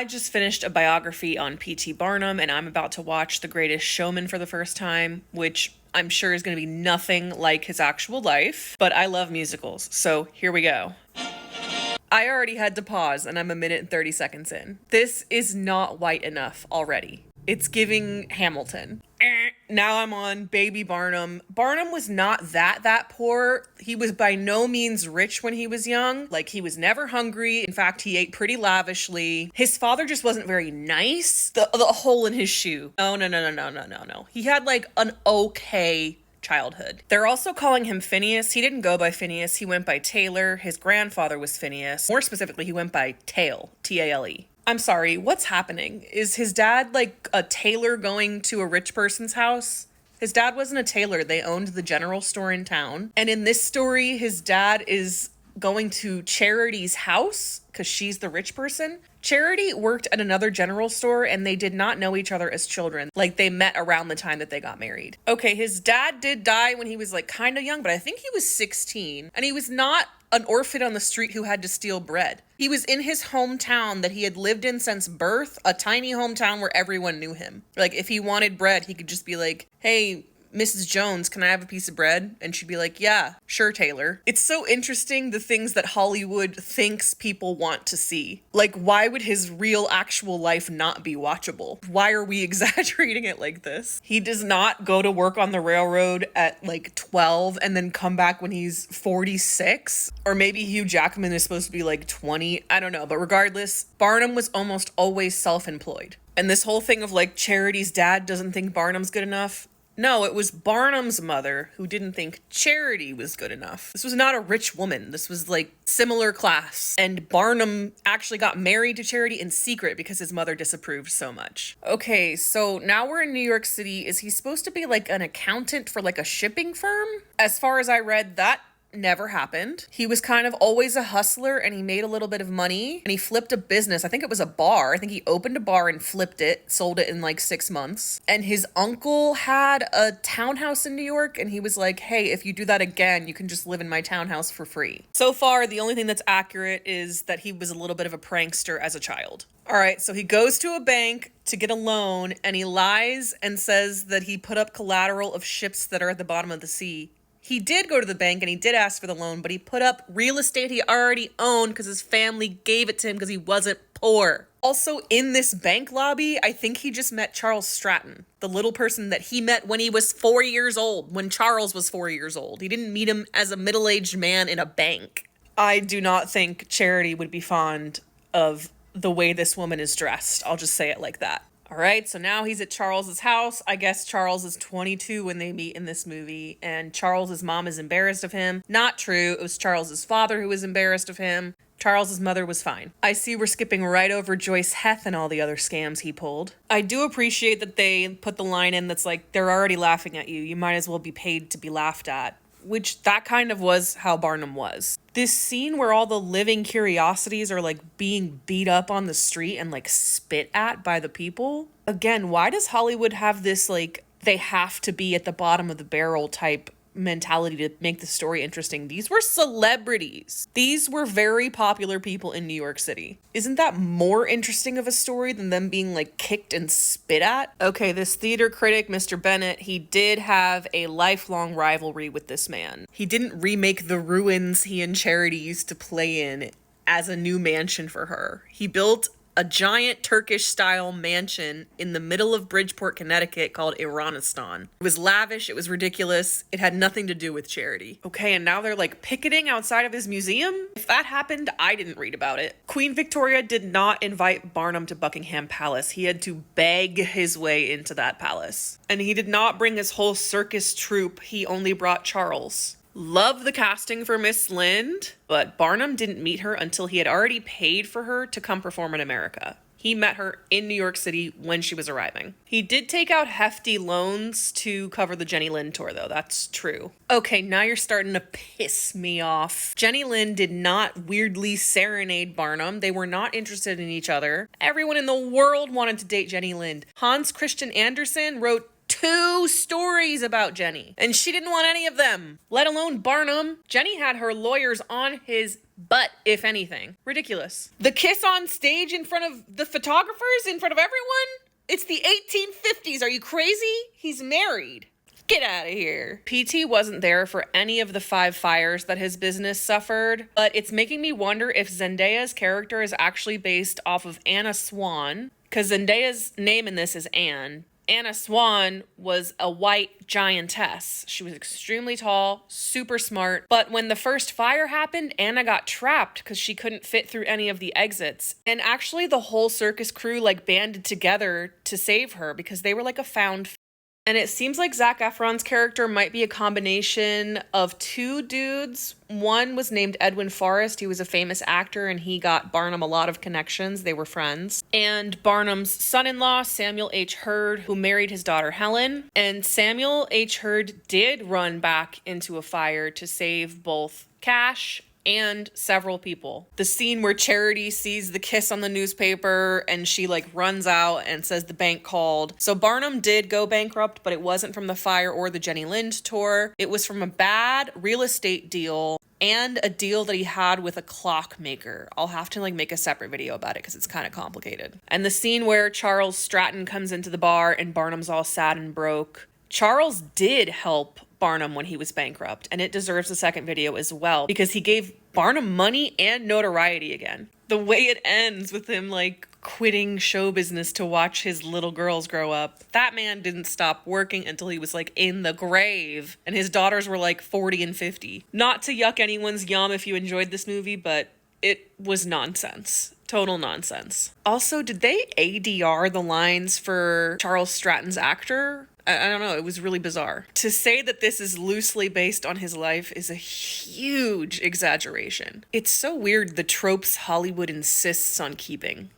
I just finished a biography on P.T. Barnum, and I'm about to watch The Greatest Showman for the first time, which I'm sure is going to be nothing like his actual life, but I love musicals, so here we go. I already had to pause, and I'm a minute and 30 seconds in. This is not white enough already. It's giving Hamilton. Now I'm on Baby Barnum. Barnum was not that poor. He was by no means rich when he was young. Like, he was never hungry. In fact, he ate pretty lavishly. His father just wasn't very nice. The hole in his shoe. No. He had like an okay childhood. They're also calling him Phineas. He didn't go by Phineas. He went by Taylor. His grandfather was Phineas. More specifically, he went by Tale. T-A-L-E. I'm sorry, what's happening? Is his dad like a tailor going to a rich person's house? His dad wasn't a tailor. They owned the general store in town. And in this story, his dad is going to Charity's house because she's the rich person. Charity worked at another general store and they did not know each other as children. Like, they met around the time that they got married. Okay, his dad did die when he was like kind of young, but I think he was 16. And he was not an orphan on the street who had to steal bread. He was in his hometown that he had lived in since birth, a tiny hometown where everyone knew him. Like, if he wanted bread, he could just be like, hey, Mrs. Jones, can I have a piece of bread? And she'd be like, yeah, sure, Taylor. It's so interesting, the things that Hollywood thinks people want to see. Like, why would his real actual life not be watchable? Why are we exaggerating it like this? He does not go to work on the railroad at like 12 and then come back when he's 46. Or maybe Hugh Jackman is supposed to be like 20. I don't know. But regardless, Barnum was almost always self-employed. And this whole thing of like Charity's dad doesn't think Barnum's good enough. No, it was Barnum's mother who didn't think Charity was good enough. This was not a rich woman. This was like similar class. And Barnum actually got married to Charity in secret because his mother disapproved so much. Okay, so now we're in New York City. Is he supposed to be like an accountant for like a shipping firm? As far as I read, that never happened. He was kind of always a hustler and he made a little bit of money and he flipped a business. I think it was a bar. I think he opened a bar and flipped it, sold it in like 6 months. And his uncle had a townhouse in New York and he was like, hey, if you do that again, you can just live in my townhouse for free. So far, the only thing that's accurate is that he was a little bit of a prankster as a child. All right, so he goes to a bank to get a loan and he lies and says that he put up collateral of ships that are at the bottom of the sea. He did go to the bank and he did ask for the loan, but he put up real estate he already owned because his family gave it to him because he wasn't poor. Also, in this bank lobby, I think he just met Charles Stratton, the little person that he met when he was 4 years old, when Charles was 4 years old. He didn't meet him as a middle-aged man in a bank. I do not think Charity would be fond of the way this woman is dressed. I'll just say it like that. All right, so now he's at Charles's house. I guess Charles is 22 when they meet in this movie, and Charles's mom is embarrassed of him. Not true. It was Charles's father who was embarrassed of him. Charles's mother was fine. I see we're skipping right over Joyce Heth and all the other scams he pulled. I do appreciate that they put the line in that's like, they're already laughing at you. You might as well be paid to be laughed at. Which that kind of was how Barnum was. This scene where all the living curiosities are like being beat up on the street and like spit at by the people. Again, why does Hollywood have this like they have to be at the bottom of the barrel type mentality to make the story interesting? These were celebrities. These were very popular people in New York City. Isn't that more interesting of a story than them being like kicked and spit at? Okay, this theater critic, Mr. Bennett, he did have a lifelong rivalry with this man. He didn't remake the ruins he and Charity used to play in as a new mansion for her. He built a giant Turkish-style mansion in the middle of Bridgeport, Connecticut called Iranistan. It was lavish, it was ridiculous, it had nothing to do with Charity. Okay, and now they're like picketing outside of his museum? If that happened, I didn't read about it. Queen Victoria did not invite Barnum to Buckingham Palace. He had to beg his way into that palace. And he did not bring his whole circus troupe, he only brought Charles. Love the casting for Miss Lind, but Barnum didn't meet her until he had already paid for her to come perform in America. He met her in New York City when she was arriving. He did take out hefty loans to cover the Jenny Lind tour, though. That's true. Okay, now you're starting to piss me off. Jenny Lind did not weirdly serenade Barnum. They were not interested in each other. Everyone in the world wanted to date Jenny Lind. Hans Christian Andersen wrote 2 stories about Jenny, and she didn't want any of them, let alone Barnum. Jenny had her lawyers on his but if anything, ridiculous. The kiss on stage in front of the photographers, in front of everyone? It's the 1850s. Are you crazy? He's married. Get out of here. PT wasn't there for any of the 5 fires that his business suffered, but it's making me wonder if Zendaya's character is actually based off of Anna Swan, because Zendaya's name in this is Anne. Anna Swan was a white giantess. She was extremely tall, super smart, but when the first fire happened, Anna got trapped because she couldn't fit through any of the exits. And actually the whole circus crew banded together to save her because they were like a found. And it seems like Zac Efron's character might be a combination of 2 dudes. One was named Edwin Forrest. He was a famous actor and he got Barnum a lot of connections. They were friends. And Barnum's son-in-law, Samuel H. Hurd, who married his daughter Helen. And Samuel H. Hurd did run back into a fire to save both Cash and several people. The scene where Charity sees the kiss on the newspaper and she runs out and says the bank called. So Barnum did go bankrupt, but it wasn't from the fire or the Jenny Lind tour. It was from a bad real estate deal and a deal that he had with a clockmaker. I'll have to make a separate video about it because it's kind of complicated. And the scene where Charles Stratton comes into the bar and Barnum's all sad and broke. Charles did help Barnum when he was bankrupt, and it deserves a second video as well because he gave Barnum money and notoriety again. The way it ends with him quitting show business to watch his little girls grow up. That man didn't stop working until he was in the grave, and his daughters were 40 and 50. Not to yuck anyone's yum if you enjoyed this movie, but it was nonsense. Total nonsense. Also, did they ADR the lines for Charles Stratton's actor? I don't know. It was really bizarre. To say that this is loosely based on his life is a huge exaggeration. It's so weird the tropes Hollywood insists on keeping.